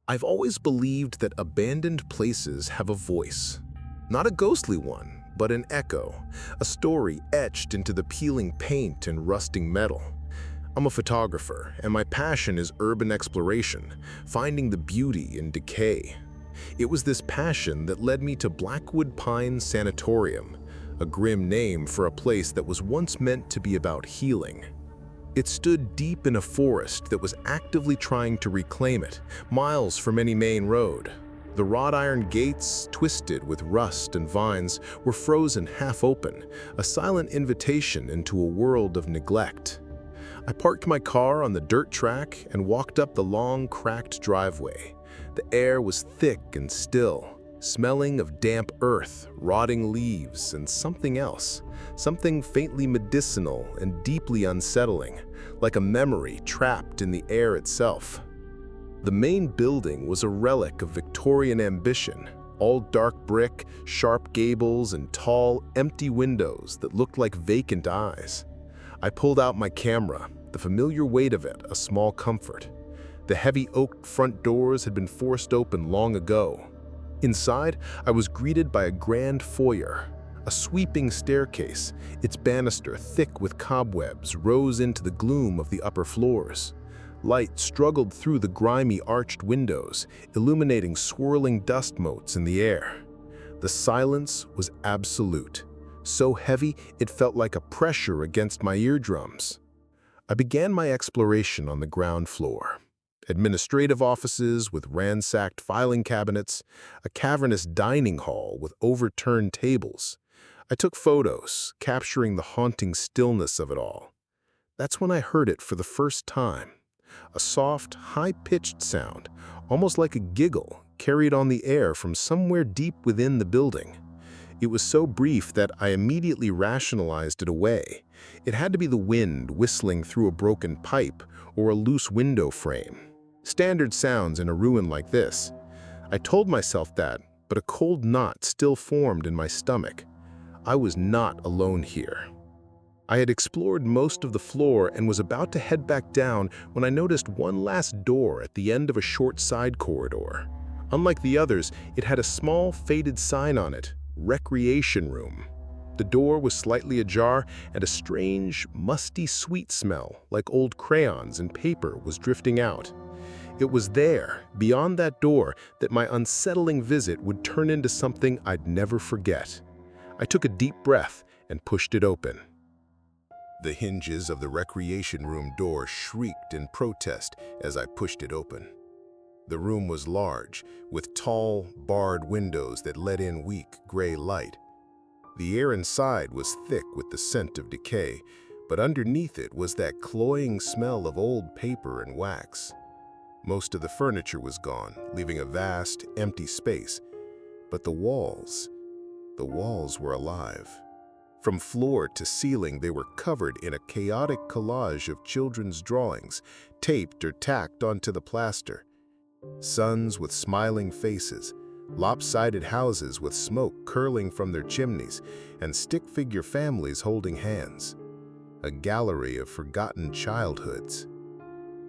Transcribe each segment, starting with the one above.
I've always believed that abandoned places have a voice. Not a ghostly one, but an echo, a story etched into the peeling paint and rusting metal. I'm a photographer, and my passion is urban exploration, finding the beauty in decay. It was this passion that led me to Blackwood Pines Sanatorium, a grim name for a place that was once meant to be about healing. It stood deep in a forest that was actively trying to reclaim it, miles from any main road. The wrought iron gates, twisted with rust and vines, were frozen half open, a silent invitation into a world of neglect. I parked my car on the dirt track and walked up the long, cracked driveway. The air was thick and still, smelling of damp earth, rotting leaves, and something else, something faintly medicinal and deeply unsettling, like a memory trapped in the air itself. The main building was a relic of Victorian ambition, all dark brick, sharp gables, and tall, empty windows that looked like vacant eyes. I pulled out my camera, the familiar weight of it a small comfort. The heavy oak front doors had been forced open long ago. Inside, I was greeted by a grand foyer. A sweeping staircase, its banister thick with cobwebs, rose into the gloom of the upper floors. Light struggled through the grimy arched windows, illuminating swirling dust motes in the air. The silence was absolute, so heavy it felt like a pressure against my eardrums. I began my exploration on the ground floor. Administrative offices with ransacked filing cabinets, a cavernous dining hall with overturned tables. I took photos, capturing the haunting stillness of it all. That's when I heard it for the first time. A soft, high-pitched sound, almost like a giggle, carried on the air from somewhere deep within the building. It was so brief that I immediately rationalized it away. It had to be the wind whistling through a broken pipe or a loose window frame. Standard sounds in a ruin like this. I told myself that, but a cold knot still formed in my stomach. I was not alone here. I had explored most of the floor and was about to head back down when I noticed one last door at the end of a short side corridor. Unlike the others, it had a small, faded sign on it, "Recreation Room." The door was slightly ajar, and a strange, musty sweet smell, like old crayons and paper, was drifting out. It was there, beyond that door, that my unsettling visit would turn into something I'd never forget. I took a deep breath and pushed it open. The hinges of the recreation room door shrieked in protest as I pushed it open. The room was large, with tall, barred windows that let in weak, gray light. The air inside was thick with the scent of decay, but underneath it was that cloying smell of old paper and wax. Most of the furniture was gone, leaving a vast, empty space. But the walls were alive. From floor to ceiling, they were covered in a chaotic collage of children's drawings, taped or tacked onto the plaster. Suns with smiling faces, lopsided houses with smoke curling from their chimneys, and stick-figure families holding hands. A gallery of forgotten childhoods.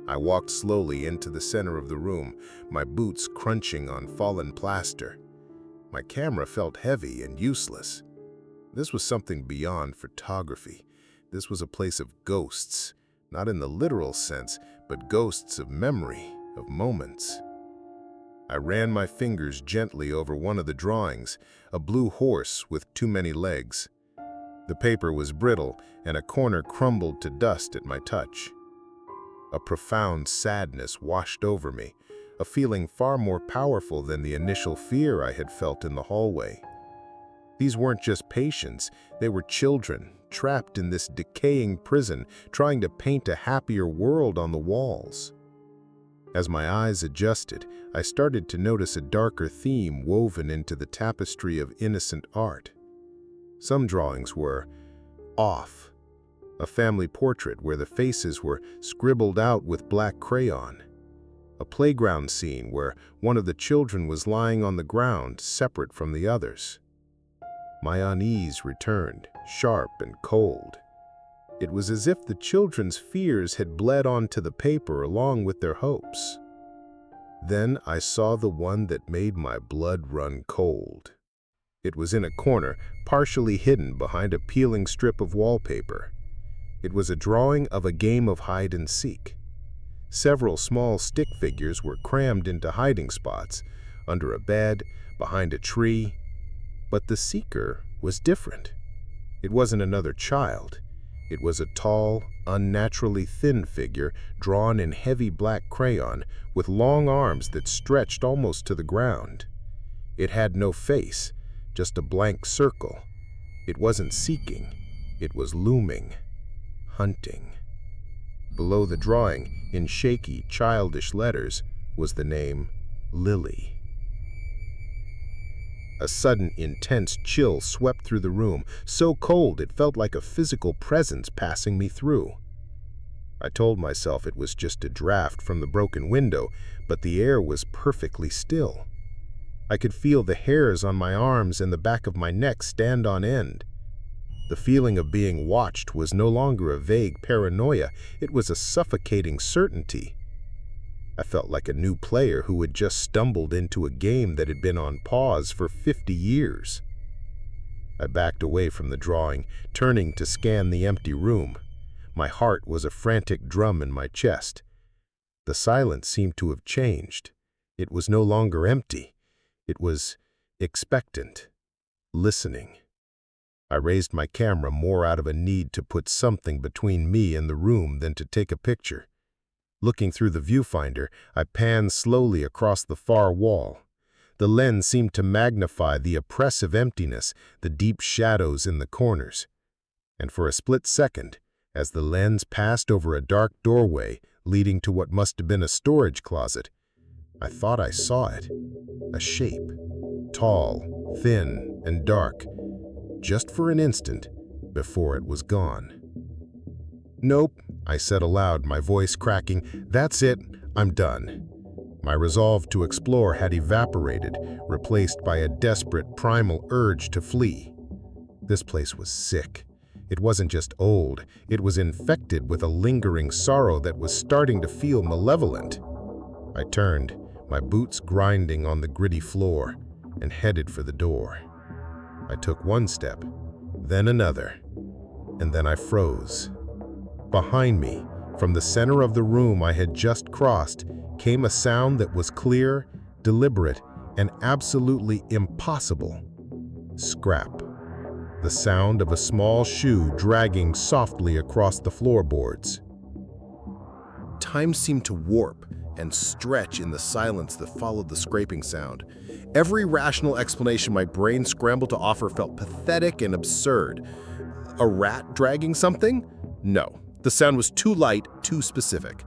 I walked slowly into the center of the room, my boots crunching on fallen plaster. My camera felt heavy and useless. This was something beyond photography. This was a place of ghosts, not in the literal sense, but ghosts of memory, of moments. I ran my fingers gently over one of the drawings, a blue horse with too many legs. The paper was brittle, and a corner crumbled to dust at my touch. A profound sadness washed over me, a feeling far more powerful than the initial fear I had felt in the hallway. These weren't just patients, they were children, trapped in this decaying prison, trying to paint a happier world on the walls. As my eyes adjusted, I started to notice a darker theme woven into the tapestry of innocent art. Some drawings were off. A family portrait where the faces were scribbled out with black crayon. A playground scene where one of the children was lying on the ground, separate from the others. My unease returned, sharp and cold. It was as if the children's fears had bled onto the paper along with their hopes. Then I saw the one that made my blood run cold. It was in a corner, partially hidden behind a peeling strip of wallpaper. It was a drawing of a game of hide and seek. Several small stick figures were crammed into hiding spots, under a bed, behind a tree. But the seeker was different. It wasn't another child. It was a tall, unnaturally thin figure drawn in heavy black crayon with long arms that stretched almost to the ground. It had no face, just a blank circle. It wasn't seeking, it was looming, hunting. Below the drawing, in shaky, childish letters, was the name Lily. A sudden, intense chill swept through the room, so cold it felt like a physical presence passing me through. I told myself it was just a draft from the broken window, but the air was perfectly still. I could feel the hairs on my arms and the back of my neck stand on end. The feeling of being watched was no longer a vague paranoia, it was a suffocating certainty. I felt like a new player who had just stumbled into a game that had been on pause for 50 years. I backed away from the drawing, turning to scan the empty room. My heart was a frantic drum in my chest. The silence seemed to have changed. It was no longer empty. It was expectant, listening. I raised my camera more out of a need to put something between me and the room than to take a picture. Looking through the viewfinder, I panned slowly across the far wall. The lens seemed to magnify the oppressive emptiness, the deep shadows in the corners. And for a split second, as the lens passed over a dark doorway leading to what must have been a storage closet, I thought I saw it. A shape, tall, thin, and dark, just for an instant before it was gone. "Nope," I said aloud, my voice cracking. "That's it, I'm done." My resolve to explore had evaporated, replaced by a desperate, primal urge to flee. This place was sick. It wasn't just old, it was infected with a lingering sorrow that was starting to feel malevolent. I turned, my boots grinding on the gritty floor, and headed for the door. I took one step, then another, and then I froze. Behind me, from the center of the room I had just crossed, came a sound that was clear, deliberate, and absolutely impossible. Scrap. The sound of a small shoe dragging softly across the floorboards. Time seemed to warp and stretch in the silence that followed the scraping sound. Every rational explanation my brain scrambled to offer felt pathetic and absurd. A rat dragging something? No. The sound was too light, too specific.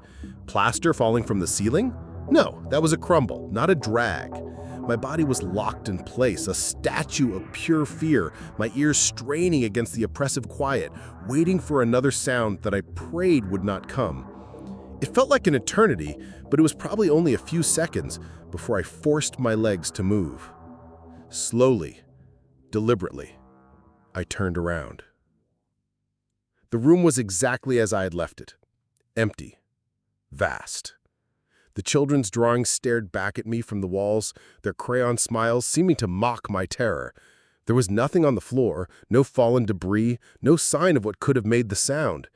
Plaster falling from the ceiling? No, that was a crumble, not a drag. My body was locked in place, a statue of pure fear, my ears straining against the oppressive quiet, waiting for another sound that I prayed would not come. It felt like an eternity, but it was probably only a few seconds before I forced my legs to move. Slowly, deliberately, I turned around. The room was exactly as I had left it. Empty. Vast. The children's drawings stared back at me from the walls, their crayon smiles seeming to mock my terror. There was nothing on the floor, no fallen debris, no sign of what could have made the sound.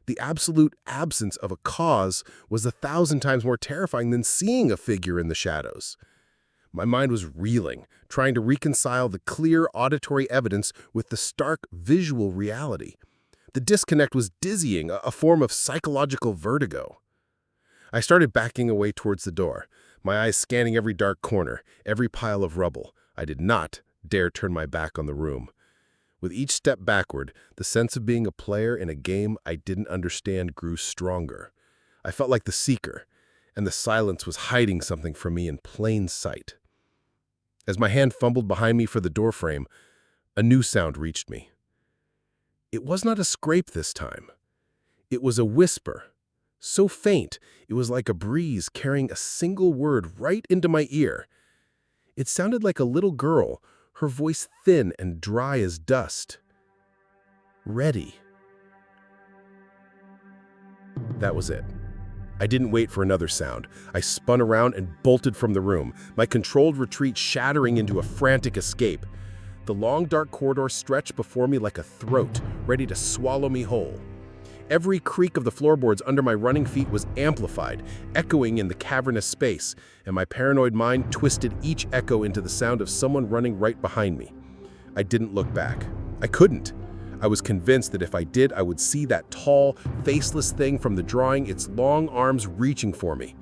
The absolute absence of a cause was 1,000 times more terrifying than seeing a figure in the shadows. My mind was reeling, trying to reconcile the clear auditory evidence with the stark visual reality. The disconnect was dizzying, a form of psychological vertigo. I started backing away towards the door, my eyes scanning every dark corner, every pile of rubble. I did not dare turn my back on the room. With each step backward, the sense of being a player in a game I didn't understand grew stronger. I felt like the seeker, and the silence was hiding something from me in plain sight. As my hand fumbled behind me for the doorframe, a new sound reached me. It was not a scrape this time. It was a whisper, so faint it was like a breeze carrying a single word right into my ear. It sounded like a little girl, her voice thin and dry as dust. "Ready." That was it. I didn't wait for another sound. I spun around and bolted from the room, my controlled retreat shattering into a frantic escape. The long, dark corridor stretched before me like a throat, ready to swallow me whole. Every creak of the floorboards under my running feet was amplified, echoing in the cavernous space, and my paranoid mind twisted each echo into the sound of someone running right behind me. I didn't look back. I couldn't. I was convinced that if I did, I would see that tall, faceless thing from the drawing, its long arms reaching for me.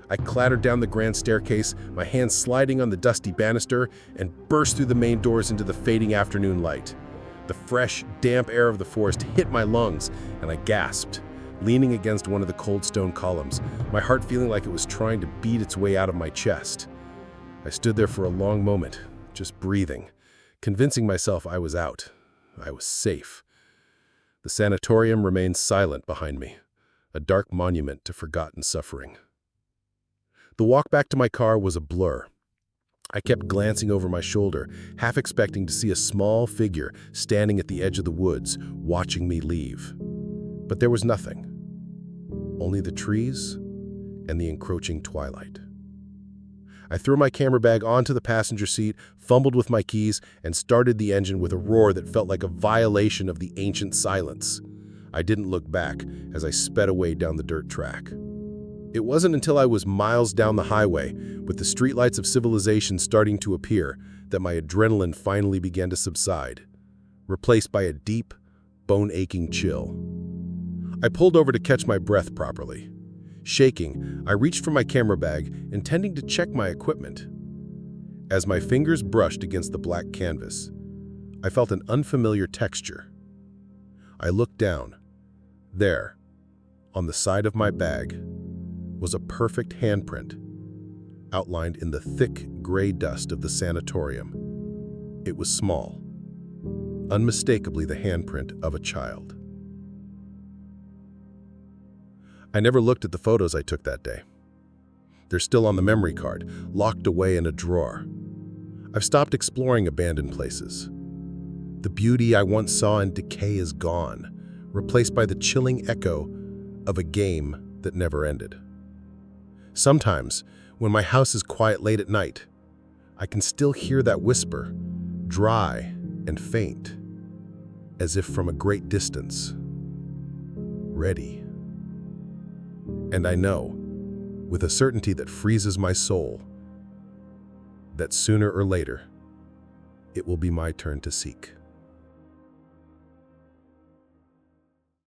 I clattered down the grand staircase, my hands sliding on the dusty banister, and burst through the main doors into the fading afternoon light. The fresh, damp air of the forest hit my lungs, and I gasped, leaning against one of the cold stone columns, my heart feeling like it was trying to beat its way out of my chest. I stood there for a long moment, just breathing, convincing myself I was out. I was safe. The sanatorium remained silent behind me, a dark monument to forgotten suffering. The walk back to my car was a blur. I kept glancing over my shoulder, half expecting to see a small figure standing at the edge of the woods, watching me leave. But there was nothing. Only the trees and the encroaching twilight. I threw my camera bag onto the passenger seat, fumbled with my keys, and started the engine with a roar that felt like a violation of the ancient silence. I didn't look back as I sped away down the dirt track. It wasn't until I was miles down the highway, with the streetlights of civilization starting to appear, that my adrenaline finally began to subside, replaced by a deep, bone-aching chill. I pulled over to catch my breath properly. Shaking, I reached for my camera bag, intending to check my equipment. As my fingers brushed against the black canvas, I felt an unfamiliar texture. I looked down. There, on the side of my bag, was a perfect handprint, outlined in the thick gray dust of the sanatorium. It was small, unmistakably the handprint of a child. I never looked at the photos I took that day. They're still on the memory card, locked away in a drawer. I've stopped exploring abandoned places. The beauty I once saw in decay is gone, replaced by the chilling echo of a game that never ended. Sometimes, when my house is quiet late at night, I can still hear that whisper, dry and faint, as if from a great distance. Ready. And I know, with a certainty that freezes my soul, that sooner or later, it will be my turn to seek.